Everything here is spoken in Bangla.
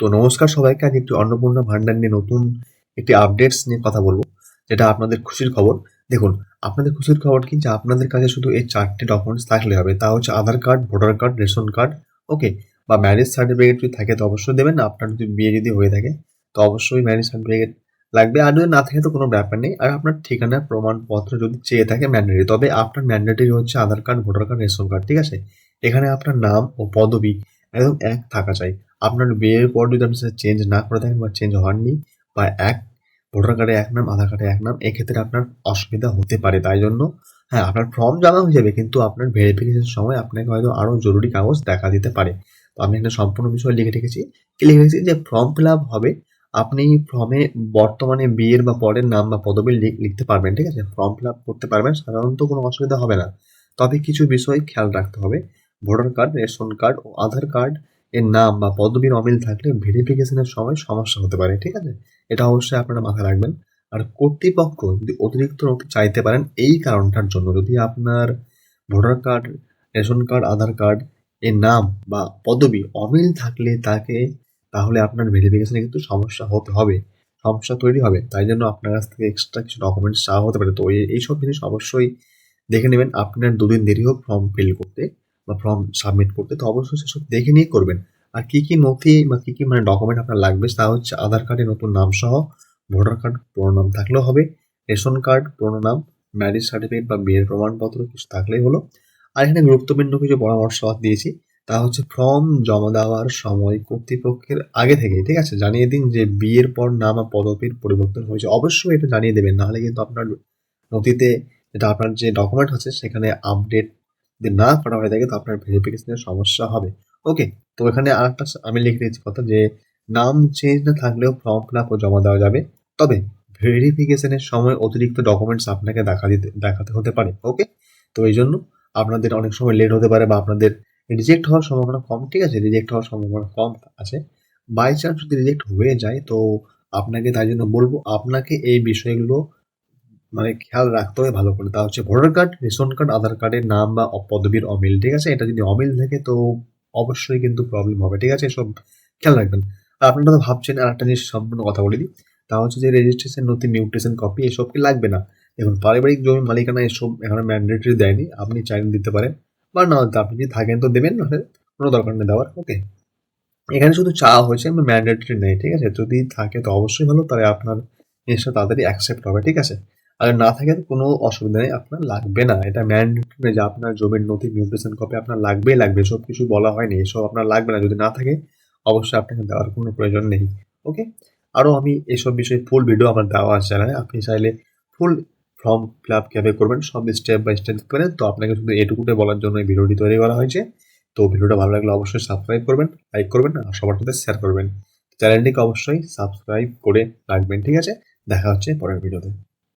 তো নমস্কার সবাইকে। আজ একটি অন্নপূর্ণা ভান্ডার নিয়ে নতুন একটি আপডেটস নিয়ে কথা বলবো, যেটা আপনাদের খুশির খবর। দেখুন, আপনাদের খুশির খবর কি, যে আপনাদের কাছে শুধু এই 4 টে ডকুমেন্টস থাকলে হবে। তা হচ্ছে Aadhaar card, voter card, ration card, okay? বা ম্যারেজ সার্টিফিকেট যদি থাকে তো অবশ্যই দেবেন। আপনার যদি বিয়ে যদি হয়ে থাকে তো অবশ্যই ম্যারেজ সার্টিফিকেট লাগবে। আর যদি না থাকে তো কোনো ব্যাপার নেই। আর আপনার ঠিকানার প্রমাণপত্র যদি চেয়ে থাকে ম্যান্ডেটরি, তবে আপনার ম্যান্ডেটরি হচ্ছে Aadhaar card, voter card, ration card, ঠিক আছে? এখানে আপনার নাম ও পদবি একদম এক থাকা চাই। আপনার বিয়ের পর যদি আপনি সেটা চেঞ্জ না করে থাকেন বা চেঞ্জ হননি, বা এক ভোটার কার্ডে এক নাম, আধার কার্ডে এক নাম, এক্ষেত্রে আপনার অসুবিধা হতে পারে। তাই জন্য হ্যাঁ, আপনার ফর্ম জমা হয়ে যাবে, কিন্তু আপনার ভেরিফিকেশন সময় আপনাকে হয়তো আরও জরুরি কাগজ দেখা দিতে পারে। তো আমি এখানে সম্পূর্ণ বিষয় লিখে রেখেছি। কি লিখে রেখেছি, যে ফর্ম ফিল আপ হবে। আপনি ফর্মে বর্তমানে বিয়ের বা পরের নাম বা পদবি লিখতে পারবেন, ঠিক আছে? ফর্ম ফিল আপ করতে পারবেন, সাধারণত কোনো অসুবিধা হবে না। তবে কিছু বিষয় খেয়াল রাখতে হবে। ভোটার কার্ড, রেশন কার্ড ও আধার কার্ড এর নাম বা পদবীর অমিল থাকলে ভেরিফিকেশনের সময় সমস্যা হতে পারে, ঠিক আছে? এটা অবশ্যই আপনারা মাথায় রাখবেন। আর কর্তৃপক্ষ যদি অতিরিক্ত নথি চাইতে পারেন এই কারণটার জন্য, যদি আপনার ভোটার কার্ড, রেশন কার্ড, আধার কার্ড এর নাম বা পদবি অমিল থাকলে তাহলে আপনার ভেরিফিকেশনে কিন্তু সমস্যা হতে হবে, সমস্যা তৈরি হবে। তাই জন্য আপনার কাছ থেকে এক্সট্রা কিছু ডকুমেন্টস চাওয়া হতে পারে। তো এইসব জিনিস অবশ্যই দেখে নেবেন। আপনার 2 দিন দেরি হোক ফর্ম ফিল করতে বা ফর্ম সাবমিট করতে, তো অবশ্যই সেসব দেখে নিয়ে করবেন। আর কি নথি বা কি মানে ডকুমেন্ট আপনার লাগবে, তা হচ্ছে আধার কার্ডে নতুন নাম সহ, ভোটার কার্ড পুরোনো নাম থাকলেও হবে, রেশন কার্ড পুরোনো নাম, ম্যারেজ সার্টিফিকেট বা বিয়ের প্রমাণপত্র কিছু থাকলেই হলো। আর এখানে গুরুত্বপূর্ণ কিছু পরামর্শ দিয়েছি। তা হচ্ছে ফর্ম জমা দেওয়ার সময় কর্তৃপক্ষের আগে থেকেই, ঠিক আছে, জানিয়ে দিন যে বিয়ের পর নাম বা পদবীর পরিবর্তন হয়েছে। অবশ্যই এটা জানিয়ে দেবেন, নাহলে কিন্তু আপনার নথিতে, যেটা আপনার যে ডকুমেন্ট আছে সেখানে আপডেট যদি না করা হয়ে থাকে তো আপনার ভেরিফিকেশনের সমস্যা হবে, ওকে? তো এখানে আরেকটা আমি লিখে রেখেছি কথা, যে নাম চেঞ্জ না থাকলেও ফর্ম ফিল আপ ও জমা দেওয়া যাবে, তবে ভেরিফিকেশনের সময় অতিরিক্ত ডকুমেন্টস আপনাকে দেখাতে হতে পারে, ওকে? তো এই জন্য আপনাদের অনেক সময় লেট হতে পারে বা আপনাদের রিজেক্ট হওয়ার সম্ভাবনা কম, ঠিক আছে? রিজেক্ট হওয়ার সম্ভাবনা কম আছে। বাই চান্স যদি রিজেক্ট হয়ে যায় তো আপনাকে, তাই জন্য বলবো আপনাকে এই বিষয়গুলো মানে খেয়াল রাখতে হবে ভালো করে। তা হচ্ছে ভোটার কার্ড, রেশন কার্ড, আধার কার্ডের নাম বা পদবীর অমিল, ঠিক আছে? এটা যদি অমিল থাকে তো অবশ্যই কিন্তু প্রবলেম হবে, ঠিক আছে? এসব খেয়াল রাখবেন। আর আপনারা তো ভাবছেন, আর একটা জিনিস সম্পূর্ণ কথা বলে দিই। তা হচ্ছে যে রেজিস্ট্রেশন নথি, মিউটেশন কপি এসব কি লাগবে না। দেখুন, পারিবারিক জমি মালিকানা এসব এখানে ম্যান্ডেটরি দেয়নি। আপনি চাইলে দিতে পারেন বা না দিতে, আপনি যদি থাকেন তো দেবেন, নাহলে কোনো দরকার নেই দেওয়ার, ওকে? এখানে শুধু চাওয়া হয়েছে, ম্যান্ডেটরি নেই, ঠিক আছে? যদি থাকে তো অবশ্যই ভালো, তাহলে আপনার জিনিসটা তাড়াতাড়ি অ্যাকসেপ্ট হবে, ঠিক আছে? আর না থাকে তো কোনো অসুবিধা নেই, আপনার লাগবে না। এটা ম্যান্ডেটরি নয় যে আপনার জমির নথি, মিউটেশন কপি আপনার লাগবেই লাগবে, এসব কিছু বলা হয়নি। এসব আপনার লাগবে না, যদি না থাকে অবশ্যই আপনাকে দেওয়ার কোনো প্রয়োজন নেই, ওকে? আরও আমি এসব বিষয়ে ফুল ভিডিও আমার দেওয়া আছে চ্যানেলে, আপনি চাইলে ফুল ফর্ম ফিল আপ কীভাবে করবেন সব স্টেপ বাই স্টেপ দেখতে পারেন। তো আপনাকে শুধু এটুকুটাই বলার জন্য এই ভিডিওটি তৈরি করা হয়েছে। তো ভিডিওটা ভালো লাগলে অবশ্যই সাবস্ক্রাইব করবেন, লাইক করবেন আর সবার সাথে শেয়ার করবেন। চ্যানেলটিকে অবশ্যই সাবস্ক্রাইব করে রাখবেন, ঠিক আছে? দেখা হচ্ছে পরের ভিডিওতে।